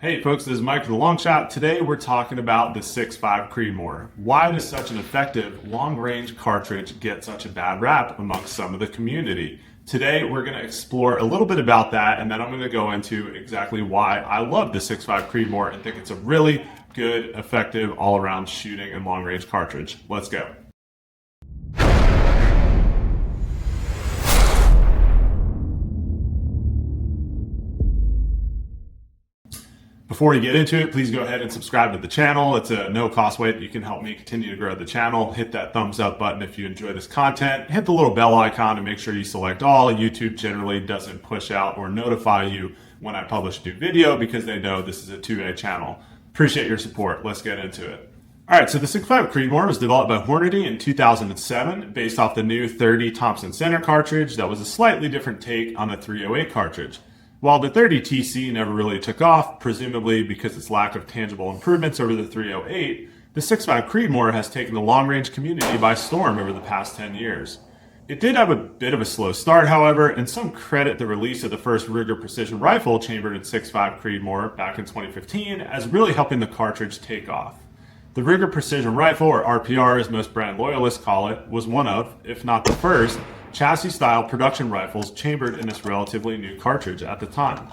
Hey folks, this is Mike from The Long Shot. Today we're talking about the 6.5 Creedmoor. Why does such an effective long-range cartridge get such a bad rap amongst some of the community? Today we're going to explore a little bit about that, and then I'm going to go into exactly why I love the 6.5 Creedmoor and think it's a really good, effective, all-around shooting and long-range cartridge. Let's go. Before you get into it, please go ahead and subscribe to the channel. It's a no-cost way that you can help me continue to grow the channel. Hit that thumbs up button if you enjoy this content. Hit the little bell icon to make sure you select all. YouTube generally doesn't push out or notify you when I publish a new video because they know this is a 2A channel. Appreciate your support. Let's get into it. All right, so the 6.5 Creedmoor was developed by Hornady in 2007 based off the new 30 Thompson Center cartridge that was a slightly different take on the 308 cartridge. While the 30 TC never really took off, presumably because its lack of tangible improvements over the 308, the 6.5 Creedmoor has taken the long-range community by storm over the past 10 years. It did have a bit of a slow start, however, and some credit the release of the first Ruger precision rifle chambered in 6.5 Creedmoor back in 2015 as really helping the cartridge take off. The Ruger precision rifle, or RPR as most brand loyalists call it, was one of, if not the first, chassis-style production rifles chambered in this relatively new cartridge at the time.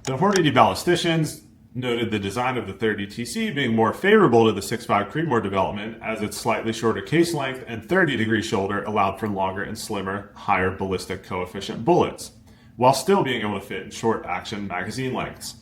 The Hornady ballisticians noted the design of the 30 TC being more favorable to the 6.5 Creedmoor development as its slightly shorter case length and 30-degree shoulder allowed for longer and slimmer, higher ballistic coefficient bullets, while still being able to fit in short-action magazine lengths.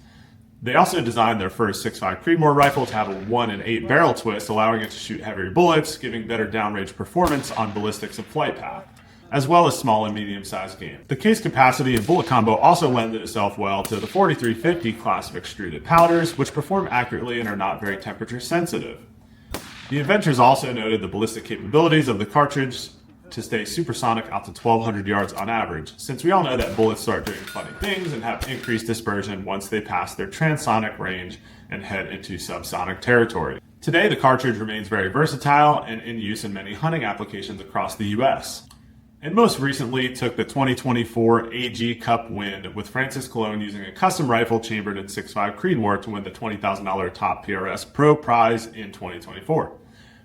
They also designed their first 6.5 Creedmoor rifle to have a 1 in 8 barrel twist, allowing it to shoot heavier bullets, giving better downrange performance on ballistics and flight path, as well as small and medium-sized game. The case capacity and bullet combo also lended itself well to the 4350 class of extruded powders, which perform accurately and are not very temperature sensitive. The inventors also noted the ballistic capabilities of the cartridge to stay supersonic out to 1,200 yards on average, since we all know that bullets start doing funny things and have increased dispersion once they pass their transonic range and head into subsonic territory. Today, the cartridge remains very versatile and in use in many hunting applications across the US. And most recently took the 2024 AG Cup win, with Francis Cologne using a custom rifle chambered in 6.5 Creedmoor to win the $20,000 top PRS Pro Prize in 2024.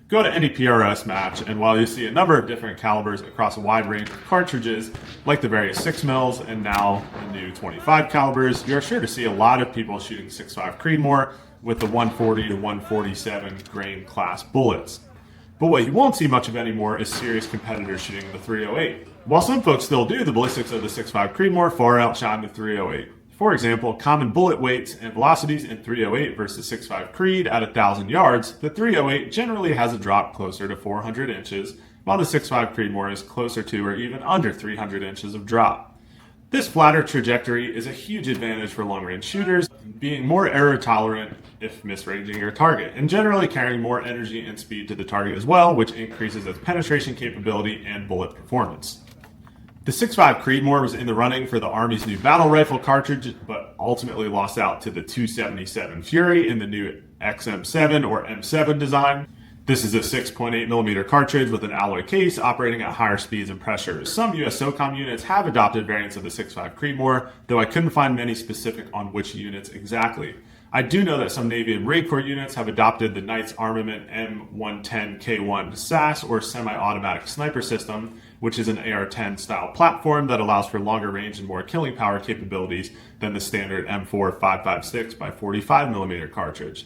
Go to any PRS match, and while you see a number of different calibers across a wide range of cartridges, like the various 6mm and now the new 25 calibers, you're sure to see a lot of people shooting 6.5 Creedmoor with the 140 to 147 grain class bullets. But what you won't see much of anymore is serious competitors shooting the 308. While some folks still do, the ballistics of the 6.5 Creedmoor far outshine the 308. For example, common bullet weights and velocities in 308 versus 6.5 Creed at 1,000 yards, the 308 generally has a drop closer to 400 inches, while the 6.5 Creedmoor is closer to or even under 300 inches of drop. This flatter trajectory is a huge advantage for long-range shooters, being more error tolerant if misranging your target, and generally carrying more energy and speed to the target as well, which increases its penetration capability and bullet performance. The 6.5 Creedmoor was in the running for the Army's new battle rifle cartridge, but ultimately lost out to the 277 Fury in the new XM7 or M7 design. This is a 6.8mm cartridge with an alloy case operating at higher speeds and pressures. Some US SOCOM units have adopted variants of the 6.5 Creedmoor, though I couldn't find many specific on which units exactly. I do know that some Navy and Marine Corps units have adopted the Knights Armament M110K1 SAS or semi-automatic sniper system, which is an AR-10 style platform that allows for longer range and more killing power capabilities than the standard M4 5.56 by 45mm cartridge.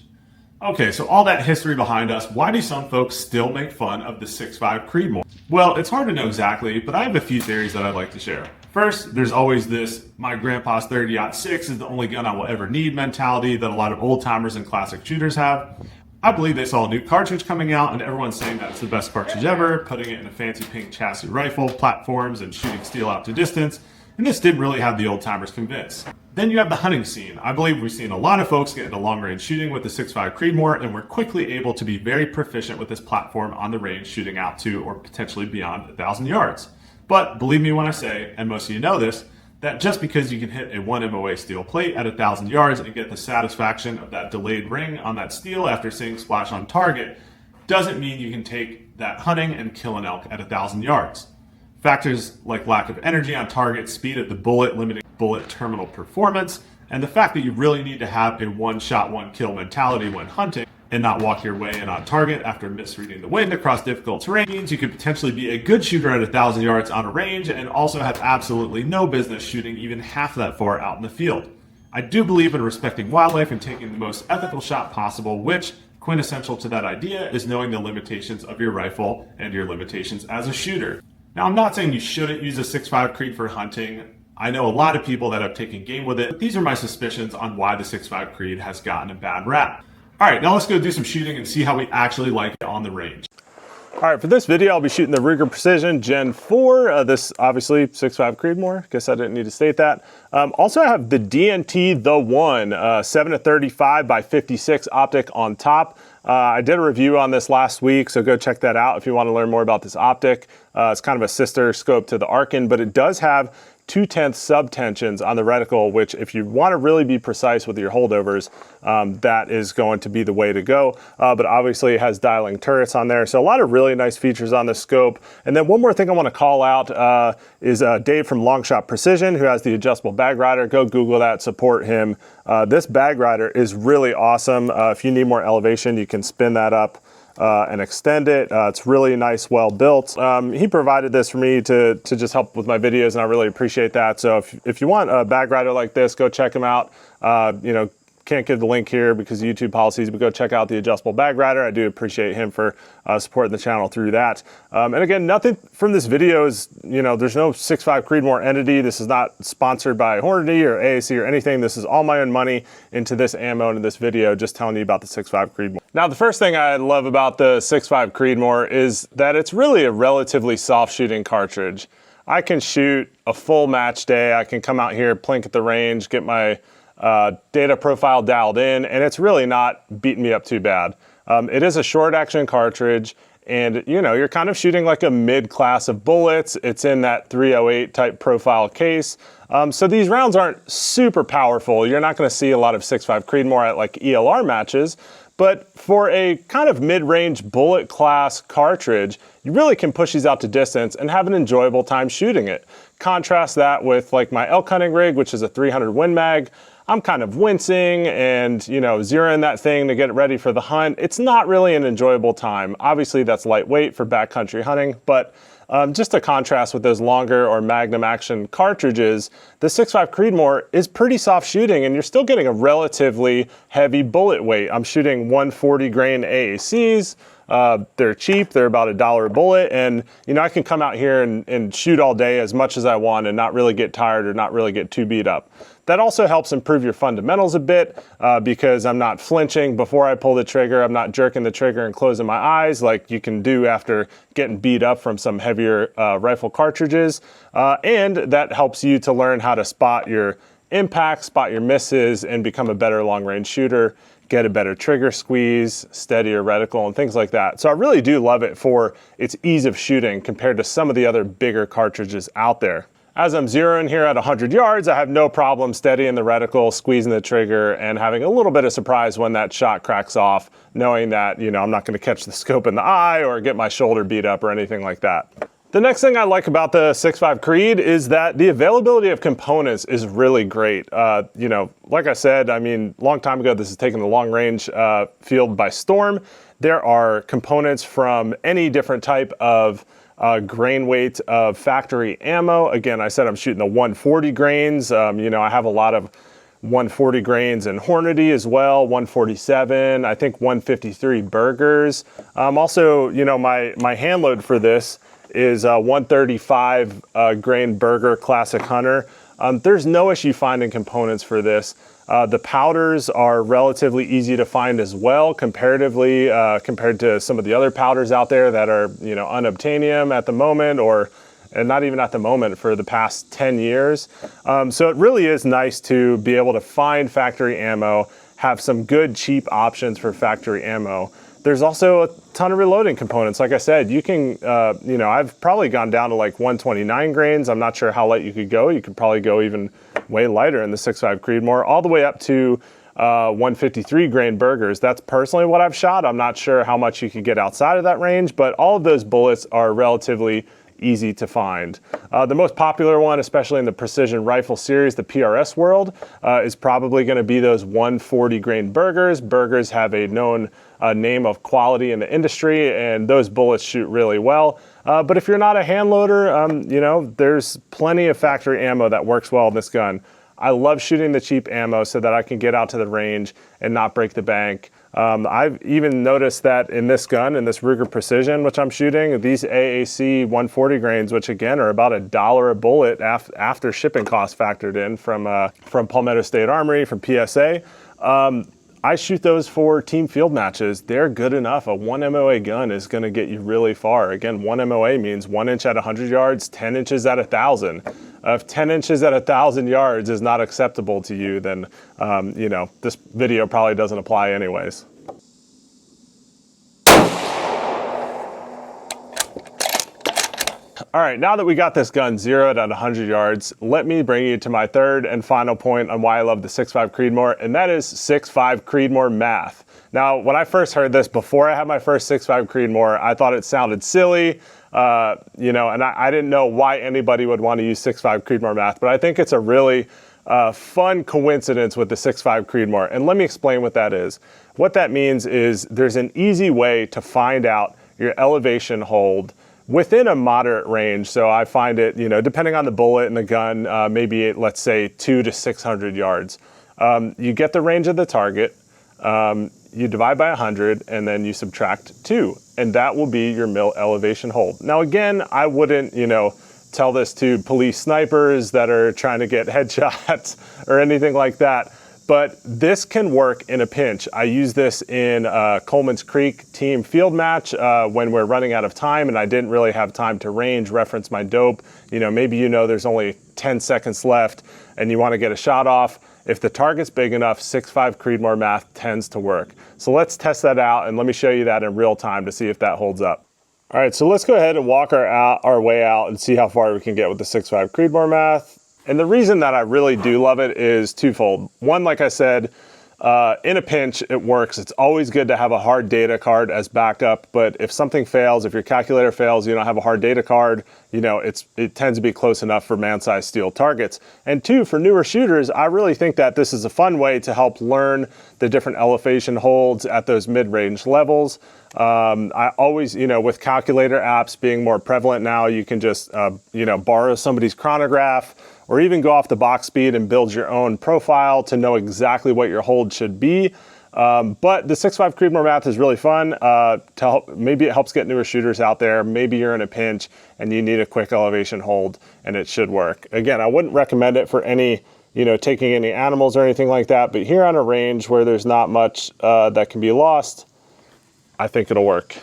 Okay, so all that history behind us, why do some folks still make fun of the 6.5 Creedmoor? Well, it's hard to know exactly, but I have a few theories that I'd like to share. First, there's always this, my grandpa's 30-06 is the only gun I will ever need mentality that a lot of old timers and classic shooters have. I believe they saw a new cartridge coming out and everyone's saying that it's the best cartridge ever, putting it in a fancy pink chassis rifle, platforms, and shooting steel out to distance, and this didn't really have the old timers convinced. Then you have the hunting scene. I believe we've seen a lot of folks get into long-range shooting with the 6.5 Creedmoor, and we're quickly able to be very proficient with this platform on the range, shooting out to or potentially beyond 1,000 yards. But believe me when I say, and most of you know this, that just because you can hit a 1 MOA steel plate at 1,000 yards and get the satisfaction of that delayed ring on that steel after seeing splash on target, doesn't mean you can take that hunting and kill an elk at 1,000 yards. Factors like lack of energy on target, speed of the bullet, limiting bullet terminal performance, And the fact that you really need to have a one-shot, one-kill mentality when hunting and not walk your way in on target after misreading the wind across difficult terrain means you could potentially be a good shooter at 1,000 yards on a range and also have absolutely no business shooting even half that far out in the field. I do believe in respecting wildlife and taking the most ethical shot possible, which, quintessential to that idea, is knowing the limitations of your rifle and your limitations as a shooter. Now, I'm not saying you shouldn't use a 6.5 Creed for hunting. I know a lot of people that have taken game with it. These are my suspicions on why the 6.5 Creed has gotten a bad rap. All right, now let's go do some shooting and see how we actually like it on the range. All right, for this video, I'll be shooting the Ruger Precision Gen 4. This obviously 6.5 Creedmoor. Guess I didn't need to state that. Also, I have the DNT The One 7-35 by 56 optic on top. I did a review on this last week, so go check that out if you want to learn more about this optic. It's kind of a sister scope to the Arkin, but it does have 2/10 subtensions on the reticle, which if you want to really be precise with your holdovers, that is going to be the way to go. But obviously it has dialing turrets on there. So a lot of really nice features on the scope. And then one more thing I want to call out is Dave from Longshot Precision, who has the adjustable bag rider. Go Google that, support him. This bag rider is really awesome. If you need more elevation, you can spin that up and extend it. It's really nice, well built. He provided this for me to just help with my videos, and I really appreciate that. So if you want a bag rider like this, go check him out. You know, can't give the link here because of YouTube policies, but go check out the adjustable bag rider. I do appreciate him for supporting the channel through that. And again, nothing from this video is, you know, there's no 6.5 Creedmoor entity. This is not sponsored by Hornady or AAC or anything. This is all my own money into this ammo and in this video, just telling you about the 6.5 Creedmoor. Now, the first thing I love about the 6.5 Creedmoor is that it's really a relatively soft shooting cartridge. I can shoot a full match day. I can come out here, plink at the range, get my data profile dialed in, and it's really not beating me up too bad. It is a short action cartridge, and you know, you're kind of shooting like a mid class of bullets. It's in that 308 type profile case. So these rounds aren't super powerful. You're not going to see a lot of 6.5 Creedmoor at like ELR matches, but for a kind of mid-range bullet class cartridge, you really can push these out to distance and have an enjoyable time shooting it. Contrast that with like my elk hunting rig, which is a 300 Win Mag. I'm kind of wincing and, you know, zeroing that thing to get it ready for the hunt. It's not really an enjoyable time. Obviously, that's lightweight for backcountry hunting, but just to contrast with those longer or Magnum action cartridges, the 6.5 Creedmoor is pretty soft shooting, and you're still getting a relatively heavy bullet weight. I'm shooting 140 grain AACs. They're cheap. They're about $1 a bullet. And, you know, I can come out here and shoot all day as much as I want and not really get tired or not really get too beat up. That also helps improve your fundamentals a bit because I'm not flinching before I pull the trigger. I'm not jerking the trigger and closing my eyes like you can do after getting beat up from some heavier rifle cartridges. And that helps you to learn how to spot your impacts, spot your misses, and become a better long-range shooter, get a better trigger squeeze, steadier reticle, and things like that. So I really do love it for its ease of shooting compared to some of the other bigger cartridges out there. As I'm zeroing here at 100 yards, I have no problem steadying the reticle, squeezing the trigger, and having a little bit of surprise when that shot cracks off, knowing that, you know, I'm not going to catch the scope in the eye or get my shoulder beat up or anything like that. The next thing I like about the 6.5 Creed is that the availability of components is really great. You know, like I said, I mean, a long time ago, this has taken the long range field by storm. There are components from any different type of grain weight of factory ammo. Again, I said I'm shooting the 140 grains. You know, I have a lot of 140 grains in Hornady as well, 147, I think 153 Burgers. Also, you know, my hand load for this is 135 grain Burger Classic Hunter. There's no issue finding components for this. The powders are relatively easy to find as well, comparatively, compared to some of the other powders out there that are, you know, unobtainium at the moment, and not even at the moment, for the past 10 years. So it really is nice to be able to find factory ammo, have some good cheap options for factory ammo. There's also a ton of reloading components. Like I said, you can, you know, I've probably gone down to like 129 grains. I'm not sure how light you could go. You could probably go even way lighter in the 6.5 Creedmoor, all the way up to 153 grain Burgers. That's personally what I've shot. I'm not sure how much you could get outside of that range, but all of those bullets are relatively easy to find. The most popular one, especially in the precision rifle series, the PRS world, is probably going to be those 140 grain Bergers. Bergers have a known name of quality in the industry, and those bullets shoot really well. But if you're not a hand loader, you know, there's plenty of factory ammo that works well in this gun. I love shooting the cheap ammo so that I can get out to the range and not break the bank. I've even noticed that in this gun, in this Ruger Precision, which I'm shooting, these AAC 140 grains, which again are about $1 a bullet after shipping costs factored in from Palmetto State Armory, from PSA. I shoot those for team field matches. They're good enough. A 1 MOA gun is going to get you really far. Again, 1 MOA means 1 inch at 100 yards, 10 inches at 1,000. If 10 inches at 1,000 yards is not acceptable to you, then you know, this video probably doesn't apply anyways. All right, now that we got this gun zeroed at 100 yards, let me bring you to my third and final point on why I love the 6.5 Creedmoor, and that is 6.5 Creedmoor math. Now, when I first heard this, before I had my first 6.5 Creedmoor, I thought it sounded silly, you know, and I didn't know why anybody would want to use 6.5 Creedmoor math, but I think it's a really fun coincidence with the 6.5 Creedmoor, and let me explain what that is. What that means is there's an easy way to find out your elevation hold within a moderate range. So I find it, you know, depending on the bullet and the gun, maybe let's say 200 to 600 yards. You get the range of the target, you divide by 100, and then you subtract 2, and that will be your mil elevation hold. Now again, I wouldn't, you know, tell this to police snipers that are trying to get headshots or anything like that, but this can work in a pinch. I use this in Coleman's Creek team field match when we're running out of time and I didn't really have time to range, reference my dope. You know, maybe you know there's only 10 seconds left and you want to get a shot off. If the target's big enough, 6.5 Creedmoor math tends to work. So let's test that out and let me show you that in real time to see if that holds up. All right, so let's go ahead and walk our way out and see how far we can get with the 6.5 Creedmoor math. And the reason that I really do love it is twofold. One, like I said, in a pinch, it works. It's always good to have a hard data card as backup, but if something fails, if your calculator fails, you don't have a hard data card, you know, it tends to be close enough for man-sized steel targets. And two, for newer shooters, I really think that this is a fun way to help learn the different elevation holds at those mid-range levels. I always, you know, with calculator apps being more prevalent now, you can just, you know, borrow somebody's chronograph or even go off the box speed and build your own profile to know exactly what your hold should be. But the 6.5 Creedmoor math is really fun. Maybe it helps get newer shooters out there. Maybe you're in a pinch and you need a quick elevation hold and it should work. Again, I wouldn't recommend it for any, you know, taking any animals or anything like that, but here on a range where there's not much that can be lost, I think it'll work.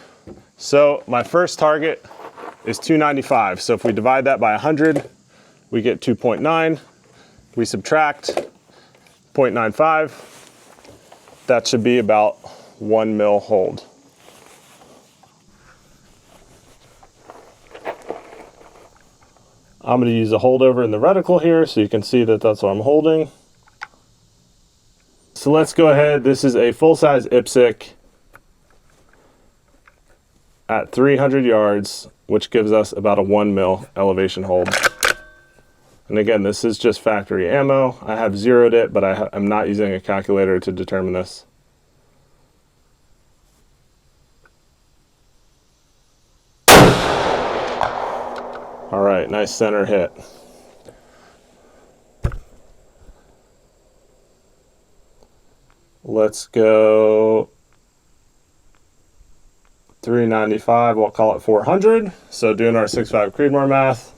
So my first target is 295. So if we divide that by 100, we get 2.9. We subtract 0.95. That should be about 1 mil hold. I'm going to use a holdover in the reticle here so you can see that that's what I'm holding. So let's go ahead. This is a full-size IPSC at 300 yards, which gives us about a 1 mil elevation hold. And again, this is just factory ammo. I have zeroed it, but I'm not using a calculator to determine this. All right, nice center hit. Let's go 395, we'll call it 400. So doing our 6.5 Creedmoor math,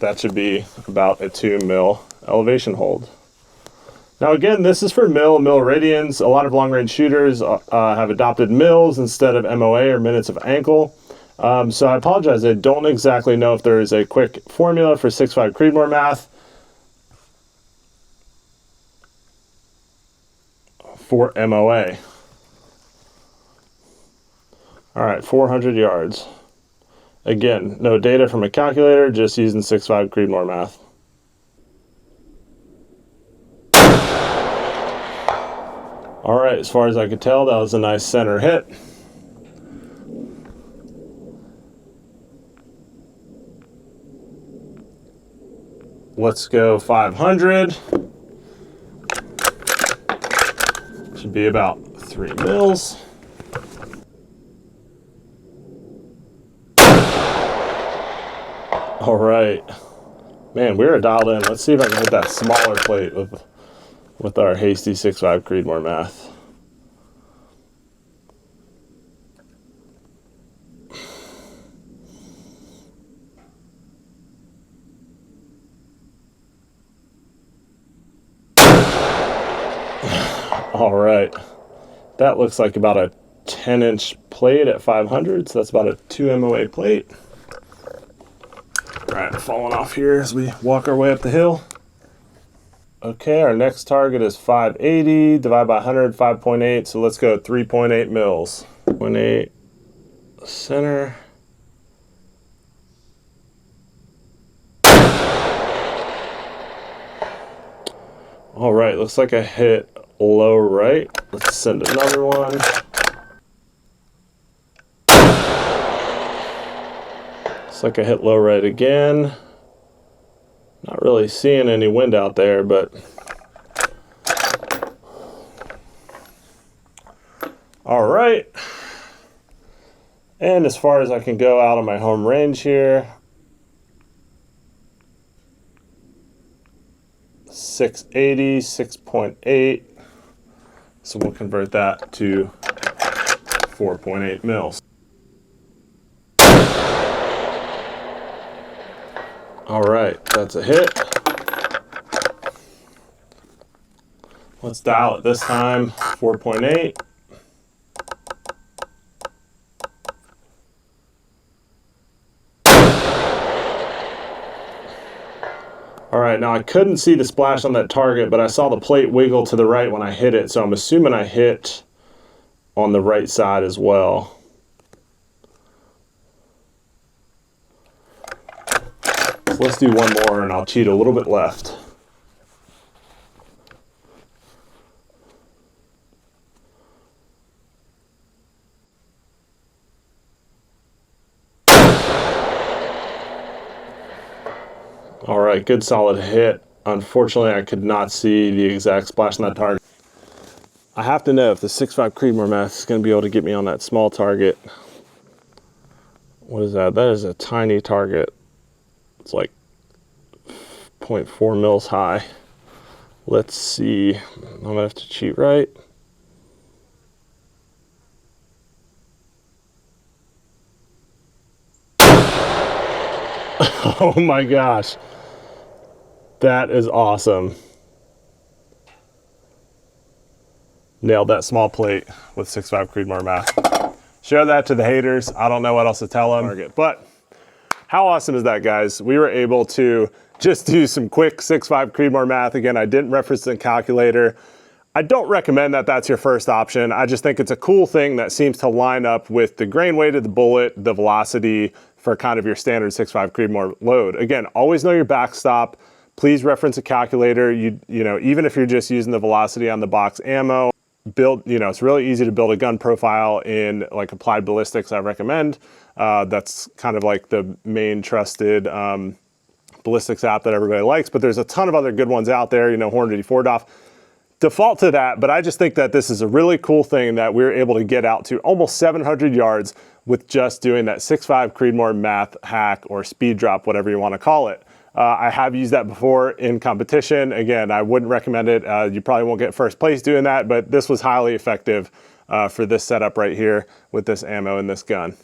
that should be about a 2 mil elevation hold. Now again, this is for mil radians. A lot of long-range shooters have adopted mils instead of MOA or minutes of ankle. So I apologize, I don't exactly know if there is a quick formula for 6.5 Creedmoor math for MOA. All right, 400 yards. Again, no data from a calculator, just using 6.5 Creedmoor math. All right, as far as I could tell, that was a nice center hit. let's go 500. Should be about 3 mils. All right. Man, we're dialed in. Let's see if I can hit that smaller plate with our hasty 6.5 Creedmoor math. All right. That looks like about a 10-inch plate at 500, so that's about a 2 MOA plate. All right, falling off here as we walk our way up the hill. Okay, our next target is 580, divide by 100, 5.8, so let's go 3.8 mils. 0.8 center. All right, looks like I hit low right. Let's send another one. Looks like I hit low right again. Not really seeing any wind out there, but all right. And as far as I can go out of my home range here, 680, 6.8. So we'll convert that to 4.8 mils. All right, that's a hit. Let's dial it this time, 4.8. All right, now I couldn't see the splash on that target, but I saw the plate wiggle to the right when I hit it, so I'm assuming I hit on the right side as well. So let's do one more and I'll cheat a little bit left. All right, good solid hit. Unfortunately, I could not see the exact splash on that target. I have to know if the 6.5 Creedmoor math is going to be able to get me on that small target. What is that? That is a tiny target. It's like 0.4 mils high. Let's see. I'm going to have to cheat right. Oh my gosh. That is awesome. Nailed that small plate with 6.5 Creedmoor math. Share that to the haters. I don't know what else to tell them. But how awesome is that, guys? We were able to just do some quick 6.5 Creedmoor math. Again, I didn't reference the calculator. I don't recommend that that's your first option. I just think it's a cool thing that seems to line up with the grain weight of the bullet, the velocity for kind of your standard 6.5 Creedmoor load. Again, always know your backstop. Please reference a calculator. You know, even if you're just using the velocity on the box ammo, it's really easy to build a gun profile in like Applied Ballistics, I recommend. That's kind of like the main trusted ballistics app that everybody likes, but there's a ton of other good ones out there, you know, Hornady, Fordhoff. Default to that, but I just think that this is a really cool thing that we're able to get out to almost 700 yards with just doing that 6.5 Creedmoor math hack or speed drop, whatever you want to call it. I have used that before in competition. Again, I wouldn't recommend it. You probably won't get first place doing that, but this was highly effective for this setup right here with this ammo and this gun.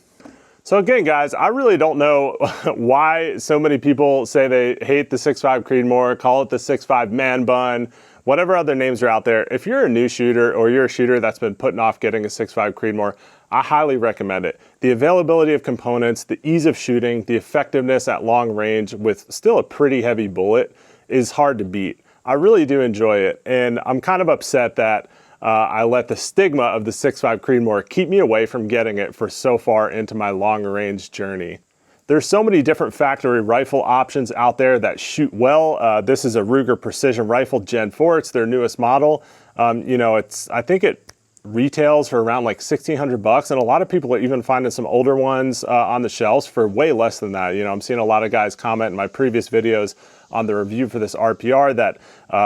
So again, guys, I really don't know why so many people say they hate the 6.5 Creedmoor, call it the 6.5 man bun, whatever other names are out there. If you're a new shooter or you're a shooter that's been putting off getting a 6.5 Creedmoor, I highly recommend it. The availability of components, the ease of shooting, the effectiveness at long range with still a pretty heavy bullet is hard to beat. I really do enjoy it, and I'm kind of upset that I let the stigma of the 6.5 Creedmoor keep me away from getting it for so far into my long range journey. There's so many different factory rifle options out there that shoot well. This is a Ruger Precision Rifle Gen 4. It's their newest model. You know, I think it retails for around like $1,600, and a lot of people are even finding some older ones on the shelves for way less than that. You know, I'm seeing a lot of guys comment in my previous videos on the review for this RPR that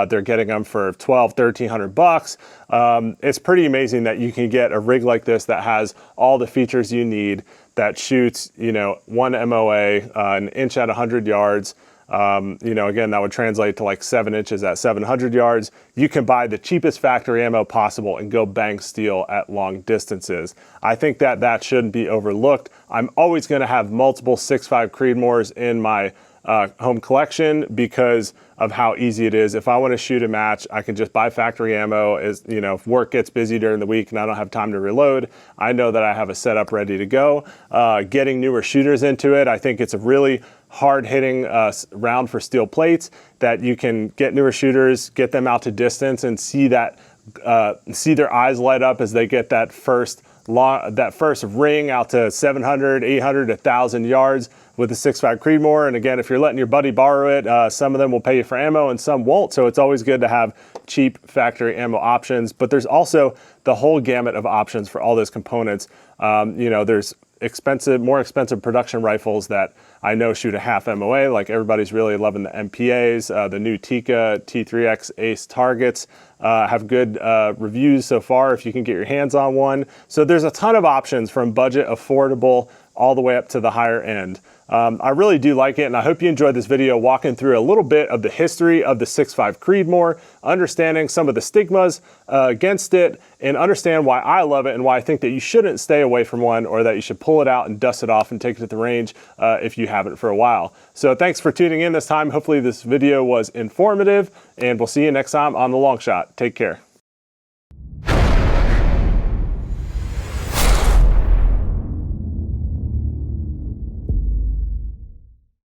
they're getting them for $1,200, $1,300. It's pretty amazing that you can get a rig like this that has all the features you need, that shoots, you know, 1 MOA, an inch at 100 yards. You know, again, that would translate to like 7 inches at 700 yards. You can buy the cheapest factory ammo possible and go bang steel at long distances. I think that that shouldn't be overlooked. I'm always going to have multiple 6.5 Creedmoors in my home collection because of how easy it is. If I want to shoot a match, I can just buy factory ammo. As you know, if work gets busy during the week and I don't have time to reload, I know that I have a setup ready to go. Getting newer shooters into it, I think it's a really hard-hitting round for steel plates that you can get newer shooters, get them out to distance, and see that see their eyes light up as they get that first ring out to 700, 800, 1,000 yards with the 6.5 Creedmoor. And again, if you're letting your buddy borrow it, some of them will pay you for ammo and some won't. So it's always good to have cheap factory ammo options. But there's also the whole gamut of options for all those components. You know, there's more expensive production rifles that I know shoot a half MOA, like everybody's really loving the MPAs. The new Tikka T3X Ace targets have good reviews so far if you can get your hands on one. So there's a ton of options from budget, affordable, all the way up to the higher end. I really do like it, and I hope you enjoyed this video walking through a little bit of the history of the 6.5 Creedmoor, understanding some of the stigmas against it, and understand why I love it and why I think that you shouldn't stay away from one, or that you should pull it out and dust it off and take it to the range if you haven't for a while. So thanks for tuning in this time. Hopefully this video was informative, and we'll see you next time on The Long Shot. Take care.